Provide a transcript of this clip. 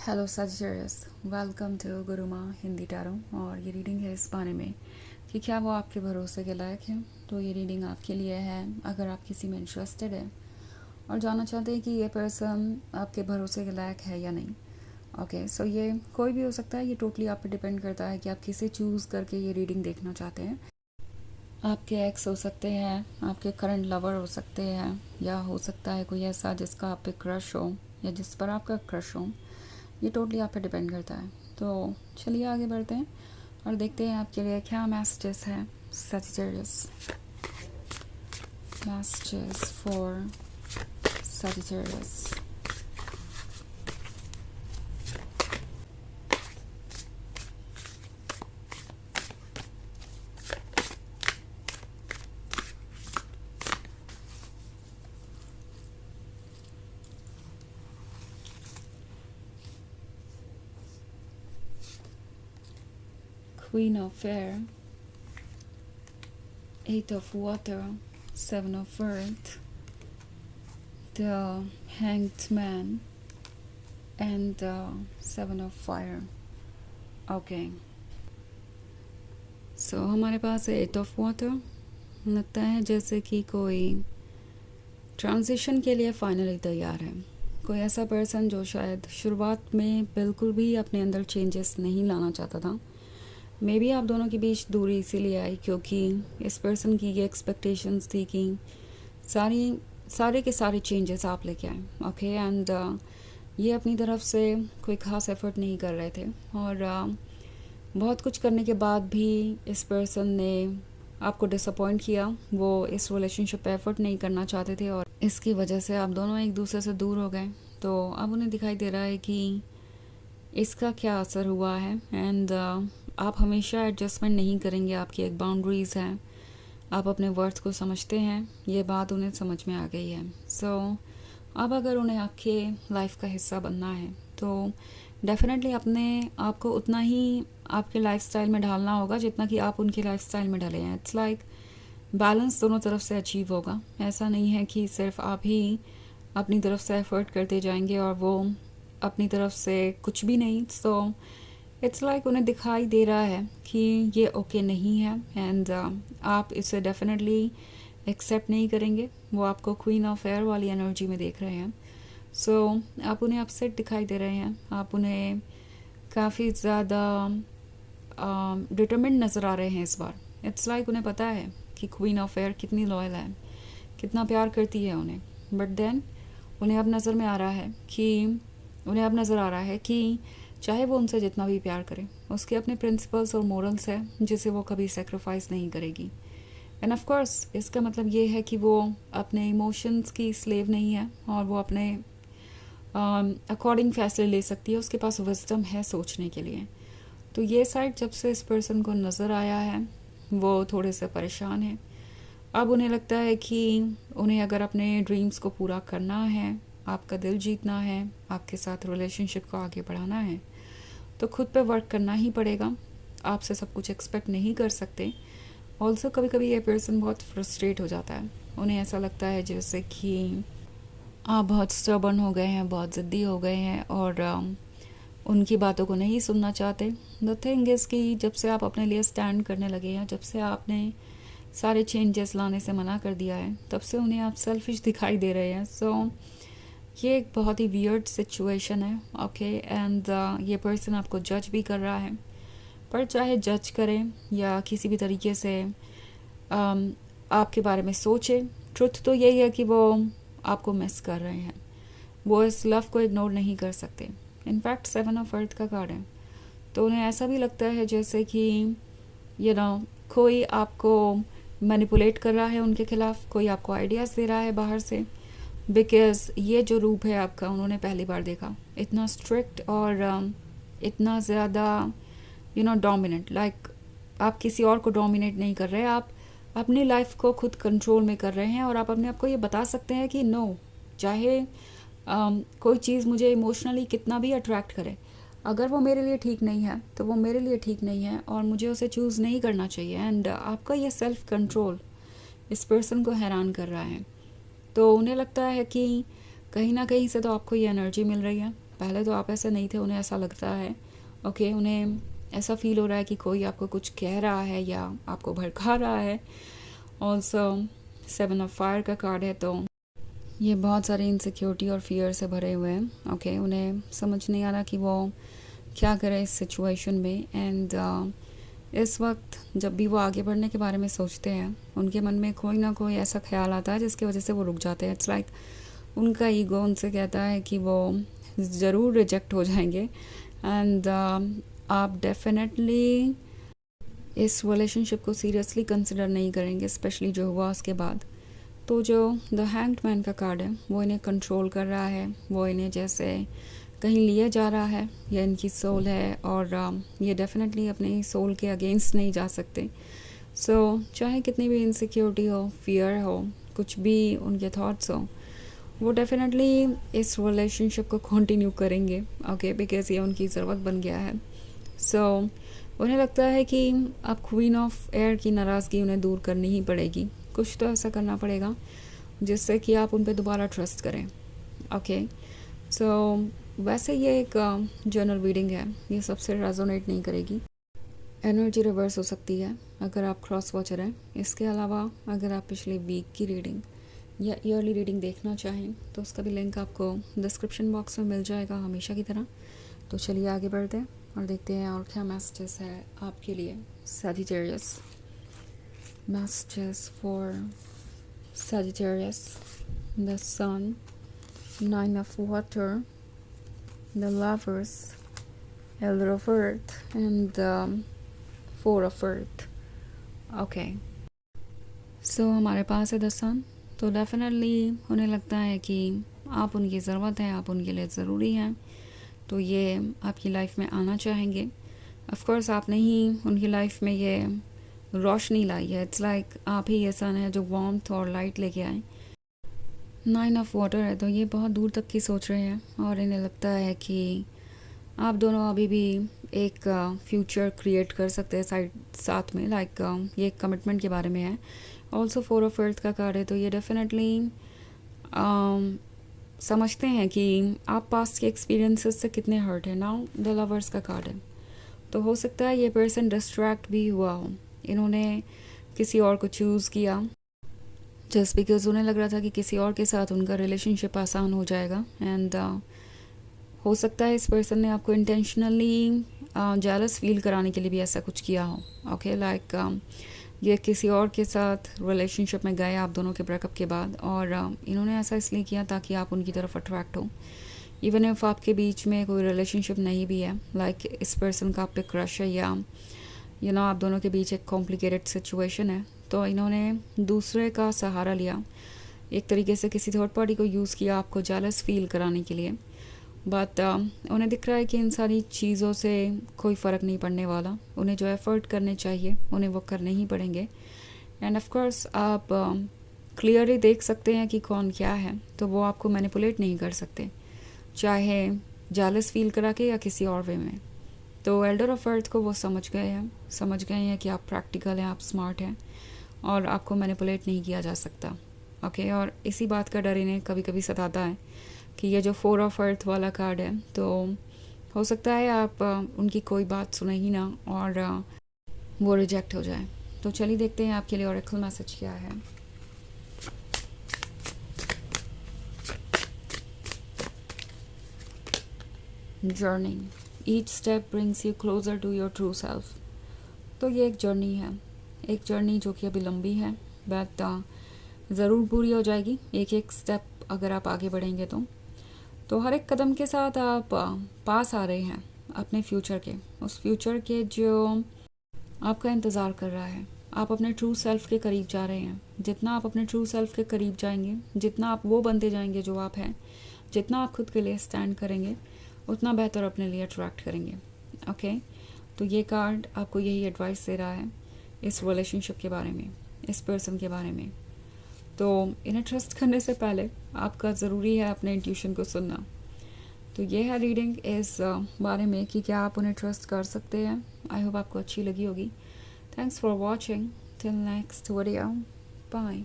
Hello Sagittarius, welcome to Guruma Hindi tarot. और ये reading है इस बारे में कि क्या वो आपके भरोसे के लायक है। तो ये रीडिंग आपके लिए है अगर आप किसी में इंटरेस्टेड है और जानना चाहते हैं कि ये पर्सन आपके भरोसे के लायक है या नहीं। ओके, सो ये कोई भी हो सकता है। ये टोटली आप पे डिपेंड करता है कि आप किसे चूज़ करके ये रीडिंग देखना चाहते हैं। आपके एक्स हो सकते हैं, आपके करंट लवर हो सकते हैं, या हो सकता है कोई ऐसा जिसका आप पे क्रश हो या जिस पर आपका क्रश हो। ये टोटली आप पे डिपेंड करता है। तो चलिए आगे बढ़ते हैं और देखते हैं आपके लिए क्या मैसेजेस हैं। Sagittarius, messages for Sagittarius. Queen of Air, Eight of Water, Seven of Earth, the Hanged Man and the Seven of Fire. Okay, so हमारे पास है एट ऑफ वाटर। लगता है जैसे कि कोई ट्रांजिशन के लिए फाइनली तैयार है। कोई ऐसा पर्सन जो शायद शुरुआत में बिल्कुल भी अपने अंदर चेंजेस नहीं लाना चाहता था। मे बी आप दोनों के बीच दूरी इसीलिए आई क्योंकि इस पर्सन की ये एक्सपेक्टेशंस थी कि सारे के सारे चेंजेस आप लेके आए। ओके, एंड ये अपनी तरफ से कोई ख़ास एफर्ट नहीं कर रहे थे और बहुत कुछ करने के बाद भी इस पर्सन ने आपको डिसअपॉइंट किया। वो इस रिलेशनशिप पे एफर्ट नहीं करना चाहते थे और इसकी वजह से आप दोनों एक दूसरे से दूर हो गए। तो अब उन्हें दिखाई दे रहा है कि इसका क्या असर हुआ है। एंड आप हमेशा एडजस्टमेंट नहीं करेंगे, आपकी एक बाउंड्रीज़ है, आप अपने वर्थ को समझते हैं। ये बात उन्हें समझ में आ गई है। सो अब अगर उन्हें आपके लाइफ का हिस्सा बनना है तो डेफिनेटली अपने आप को उतना ही आपके लाइफस्टाइल में ढालना होगा जितना कि आप उनके लाइफस्टाइल में ढले हैं। इट्स लाइक बैलेंस दोनों तरफ से अचीव होगा। ऐसा नहीं है कि सिर्फ आप ही अपनी तरफ से एफर्ट करते जाएंगे और वो अपनी तरफ से कुछ भी नहीं। सो इट्स लाइक उन्हें दिखाई दे रहा है कि ये ओके नहीं है एंड आप इसे डेफिनेटली एक्सेप्ट नहीं करेंगे। वो आपको क्वीन ऑफ एयर वाली एनर्जी में देख रहे हैं। सो आप उन्हें अपसेट दिखाई दे रहे हैं, आप उन्हें काफ़ी ज़्यादा डिटरमिन्ड नज़र आ रहे हैं इस बार। इट्स लाइक उन्हें पता है कि क्वीन ऑफ एयर कितनी लॉयल है, कितना प्यार करती है उन्हें। बट देन उन्हें अब नज़र में आ रहा है कि चाहे वो उनसे जितना भी प्यार करे, उसके अपने प्रिंसिपल्स और मोरल्स है जिसे वो कभी सेक्रीफाइस नहीं करेगी। एंड ऑफ कोर्स इसका मतलब ये है कि वो अपने इमोशंस की स्लेव नहीं है और वो अपने अकॉर्डिंग फैसले ले सकती है। उसके पास विजडम है सोचने के लिए। तो ये साइड जब से इस पर्सन को नज़र आया है वो थोड़े से परेशान है। अब उन्हें लगता है कि उन्हें अगर अपने ड्रीम्स को पूरा करना है, आपका दिल जीतना है, आपके साथ रिलेशनशिप को आगे बढ़ाना है, तो खुद पे वर्क करना ही पड़ेगा। आपसे सब कुछ एक्सपेक्ट नहीं कर सकते। ऑल्सो कभी कभी ये पर्सन बहुत फ्रस्ट्रेट हो जाता है। उन्हें ऐसा लगता है जैसे कि आप बहुत स्टबर्न हो गए हैं, बहुत ज़िद्दी हो गए हैं और उनकी बातों को नहीं सुनना चाहते। द थिंग इज़ कि जब से आप अपने लिए स्टैंड करने लगे हैं, जब से आपने सारे चेंजेस लाने से मना कर दिया है, तब से उन्हें आप सेल्फिश दिखाई दे रहे हैं। सो ये एक बहुत ही वियर्ड सिचुएशन है। ओके, एंड ये पर्सन आपको जज भी कर रहा है। पर चाहे जज करें या किसी भी तरीके से आपके बारे में सोचे, ट्रुथ तो यही है कि वो आपको मिस कर रहे हैं। वो इस लव को इग्नोर नहीं कर सकते। इनफैक्ट 7 ऑफ अर्थ का कार्ड है, तो उन्हें ऐसा भी लगता है जैसे कि कोई आपको मैनिपुलेट कर रहा है उनके खिलाफ, कोई आपको आइडियाज़ दे रहा है बाहर से। बिकॉज ये जो रूप है आपका उन्होंने पहली बार देखा, इतना स्ट्रिक्ट और इतना ज़्यादा डोमिनेंट। लाइक आप किसी और को डोमिनेट नहीं कर रहे, आप अपनी लाइफ को खुद कंट्रोल में कर रहे हैं और आप अपने आप को ये बता सकते हैं कि नो, चाहे कोई चीज़ मुझे इमोशनली कितना भी अट्रैक्ट करे, अगर वो मेरे लिए ठीक नहीं है तो वो मेरे लिए ठीक नहीं है और मुझे उसे चूज़ नहीं करना चाहिए। एंड आपका ये सेल्फ कंट्रोल इस पर्सन को हैरान कर रहा है। तो उन्हें लगता है कि कहीं ना कहीं से तो आपको ये एनर्जी मिल रही है, पहले तो आप ऐसे नहीं थे, उन्हें ऐसा लगता है, ओके, उन्हें ऐसा फील हो रहा है कि कोई आपको कुछ कह रहा है या आपको भड़का रहा है। ऑल्सो 7 ऑफ फायर का कार्ड है, तो ये बहुत सारी इनसिक्योरिटी और फियर से भरे हुए हैं। ओके, उन्हें समझ नहीं आ रहा कि वो क्या करे इस सिचुएशन में। एंड इस वक्त जब भी वो आगे बढ़ने के बारे में सोचते हैं, उनके मन में कोई ना कोई ऐसा ख्याल आता है जिसकी वजह से वो रुक जाते हैं। इट्स लाइक उनका ईगो उनसे कहता है कि वो ज़रूर रिजेक्ट हो जाएंगे। एंड आप डेफिनेटली इस रिलेशनशिप को सीरियसली कंसिडर नहीं करेंगे, स्पेशली जो हुआ उसके बाद। तो जो द हैंग्ड मैन का कार्ड है वो इन्हें कंट्रोल कर रहा है, वो इन्हें जैसे कहीं लिए जा रहा है, या इनकी सोल है, और ये डेफिनेटली अपनी सोल के अगेंस्ट नहीं जा सकते। सो चाहे कितनी भी इनसिक्योरिटी हो, फियर हो, कुछ भी उनके थॉट्स हो, वो डेफिनेटली इस रिलेशनशिप को कंटिन्यू करेंगे, ओके, बिकॉज ये उनकी ज़रूरत बन गया है। सो उन्हें लगता है कि अब क्वीन ऑफ एयर की नाराज़गी उन्हें दूर करनी ही पड़ेगी। कुछ तो ऐसा करना पड़ेगा जिससे कि आप उन पर दोबारा ट्रस्ट करें, ओके। सो वैसे ये एक जनरल रीडिंग है, ये सबसे रेजोनेट नहीं करेगी। एनर्जी रिवर्स हो सकती है अगर आप क्रॉस वॉचर हैं। इसके अलावा अगर आप पिछले वीक की रीडिंग या ईयरली रीडिंग देखना चाहें तो उसका भी लिंक आपको डिस्क्रिप्शन बॉक्स में मिल जाएगा, हमेशा की तरह। तो चलिए आगे बढ़ते हैं और देखते हैं और क्या मैसेजेस है आपके लिए Sagittarius. Messages for Sagittarius, the sun, 9 of water, the lovers, elder of earth, and the 4 of earth. Okay. So हमारे पास है द सन। तो डेफिनेटली उन्हें लगता है कि आप उनकी ज़रूरत है, आप उनके लिए ज़रूरी हैं, तो ये आपकी लाइफ में आना चाहेंगे। ऑफ कोर्स आपने ही उनकी लाइफ में ये रोशनी लाई है। इट्स लाइक आप ही ये सन है जो वार्मथ और लाइट लेके आए। 9 ऑफ वाटर है, तो ये बहुत दूर तक की सोच रहे हैं और इन्हें लगता है कि आप दोनों अभी भी एक फ्यूचर क्रिएट कर सकते हैं साथ में। लाइक ये कमिटमेंट के बारे में है। ऑल्सो 4 ऑफ अर्थ का कार्ड है, तो ये डेफिनेटली समझते हैं कि आप पास्ट के एक्सपीरियंसेस से कितने हर्ट है। नाउ द लवर्स का कार्ड है, तो हो सकता है ये पर्सन डिस्ट्रैक्ट भी हुआ हो, इन्होंने किसी और को चूज़ किया जस्ट बिकॉज उन्हें लग रहा था कि किसी और के साथ उनका रिलेशनशिप आसान हो जाएगा। एंड हो सकता है इस पर्सन ने आपको इंटेंशनली जेलस फील कराने के लिए भी ऐसा कुछ किया हो, ओके। लाइक ये किसी और के साथ रिलेशनशिप में गए आप दोनों के ब्रेकअप के बाद, और इन्होंने ऐसा इसलिए किया ताकि आप उनकी तरफ अट्रैक्ट हो। इवन इफ आपके बीच में कोई रिलेशनशिप नहीं भी है, लाइक इस पर्सन का आप पे क्रश है, या आप दोनों के बीच एक कॉम्प्लिकेटेड सिचुएशन है, तो इन्होंने दूसरे का सहारा लिया, एक तरीके से किसी थर्ड पार्टी को यूज़ किया आपको जेलस फील कराने के लिए। बट उन्हें दिख रहा है कि इन सारी चीज़ों से कोई फ़र्क नहीं पड़ने वाला। उन्हें जो एफ़र्ट करने चाहिए उन्हें वो करने ही पड़ेंगे। एंड ऑफ कोर्स आप क्लियरली देख सकते हैं कि कौन क्या है, तो वो आपको मैनिपुलेट नहीं कर सकते, चाहे जेलस फील करा के या किसी और वे में। तो एल्डर ऑफ अर्थ को वो समझ गए हैं कि आप प्रैक्टिकल हैं, आप स्मार्ट हैं, और आपको मैनिपुलेट नहीं किया जा सकता, ओके। और इसी बात का डर इन्हें कभी कभी सताता है कि ये जो 4 ऑफ अर्थ वाला कार्ड है, तो हो सकता है आप उनकी कोई बात सुने ही ना और वो रिजेक्ट हो जाए। तो चलिए देखते हैं आपके लिए ऑरेकल मैसेज क्या है। Journey, each step brings you closer to your true self. तो ये एक जर्नी है, एक जर्नी जो कि अभी लंबी है, बट ज़रूर पूरी हो जाएगी एक एक स्टेप अगर आप आगे बढ़ेंगे तो हर एक कदम के साथ आप पास आ रहे हैं अपने फ्यूचर के, उस फ्यूचर के जो आपका इंतज़ार कर रहा है। आप अपने ट्रू सेल्फ के करीब जा रहे हैं। जितना आप अपने ट्रू सेल्फ के करीब जाएंगे, जितना आप वो बनते जाएंगे जो आप हैं, जितना आप खुद के लिए स्टैंड करेंगे, उतना बेहतर अपने लिए अट्रैक्ट करेंगे, ओके। तो ये कार्ड आपको यही एडवाइस दे रहा है इस रिलेशनशिप के बारे में, इस पर्सन के बारे में। तो इन्हें ट्रस्ट करने से पहले आपका ज़रूरी है अपने इंट्यूशन को सुनना। तो ये है रीडिंग इस बारे में कि क्या आप उन्हें ट्रस्ट कर सकते हैं। आई होप आपको अच्छी लगी होगी। Thanks for watching, till next video, bye.